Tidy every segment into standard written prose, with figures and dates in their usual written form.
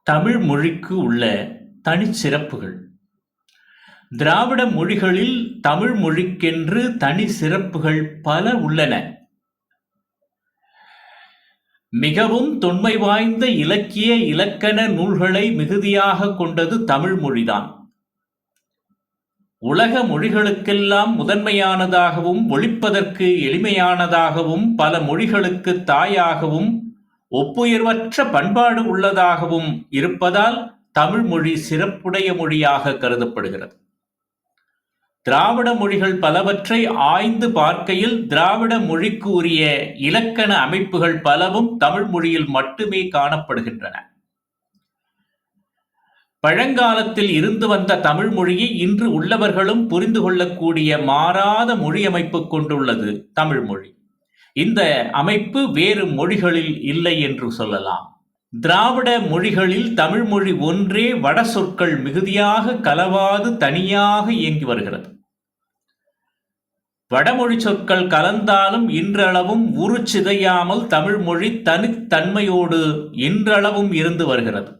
தமிழ் மொழிக்கு உள்ள தனிச்சிறப்புகள். திராவிட மொழிகளில் தமிழ் மொழிக்கென்று தனி சிறப்புகள் பல உள்ளன. மிகவும் தொன்மை வாய்ந்த இலக்கிய இலக்கண நூல்களை மிகுதியாக கொண்டது தமிழ் மொழிதான். உலக மொழிகளுக்கெல்லாம் முதன்மையானதாகவும் ஒழிப்பதற்கு எளிமையானதாகவும் பல மொழிகளுக்கு தாயாகவும் ஒப்புயர்வற்ற பண்பாடு உள்ளதாகவும் இருப்பதால் தமிழ் மொழி சிறப்புடைய மொழியாக கருதப்படுகிறது. திராவிட மொழிகள் பலவற்றை ஆய்ந்து பார்க்கையில் திராவிட மொழிக்கு உரிய இலக்கண அமைப்புகள் பலவும் தமிழ் மொழியில் மட்டுமே காணப்படுகின்றன. பழங்காலத்தில் இருந்து வந்த தமிழ் மொழியை இன்று உள்ளவர்களும் புரிந்து கொள்ளக்கூடிய மாறாத மொழி அமைப்பு கொண்டுள்ளது தமிழ் மொழி. இந்த அமைப்பு வேறு மொழிகளில் இல்லை என்று சொல்லலாம். திராவிட மொழிகளில் தமிழ் மொழி ஒன்றே வட சொற்கள் மிகுதியாக கலவாது தனியாக இயங்கி வருகிறது. வடமொழி சொற்கள் கலந்தாலும் இன்றளவும் உரு சிதையாமல் தமிழ் மொழி தனித்தன்மையோடு இன்றளவும் இருந்து வருகிறது.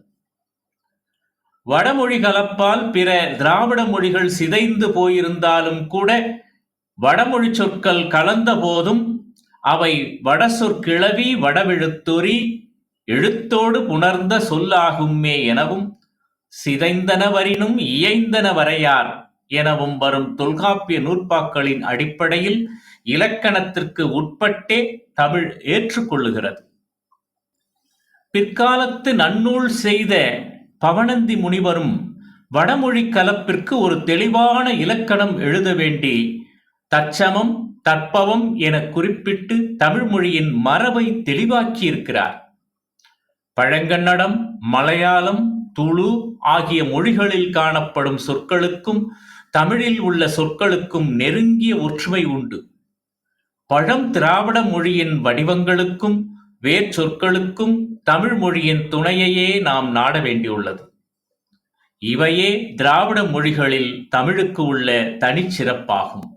வடமொழி கலப்பால் பிற திராவிட மொழிகள் சிதைந்து போயிருந்தாலும் கூட வடமொழி சொற்கள் கலந்த போதும் அவை வட சொற்கிளவி வடவெழுத்தொறி எழுத்தோடு புணர்ந்த சொல்லாகுமே எனவும் சிதைந்தனவரினும் இயைந்தன வரையார் எனவும் வரும் தொல்காப்பிய நூற்பாக்களின் அடிப்படையில் இலக்கணத்திற்கு உட்பட்டே தமிழ் ஏற்றுக்கொள்ளுகிறது. பிற்காலத்து நன்னூல் செய்த பவணந்தி முனிவரும் வடமொழி கலப்பிற்கு ஒரு தெளிவான இலக்கணம் எழுத வேண்டி தற்சமம் தற்பவம் என குறிப்பிட்டு தமிழ் மொழியின் மரபை தெளிவாக்கியிருக்கிறார். பழங்கன்னடம், மலையாளம், துளு ஆகிய மொழிகளில் காணப்படும் சொற்களுக்கும் தமிழில் உள்ள சொற்களுக்கும் நெருங்கிய ஒற்றுமை உண்டு. பழம் திராவிட மொழியின் வடிவங்களுக்கும் வேர்ச்சொற்களுக்கும் தமிழ் மொழியின் துணையையே நாம் நாட வேண்டியுள்ளது. இவையே திராவிட மொழிகளில் தமிழுக்கு உள்ள தனிச்சிறப்பாகும்.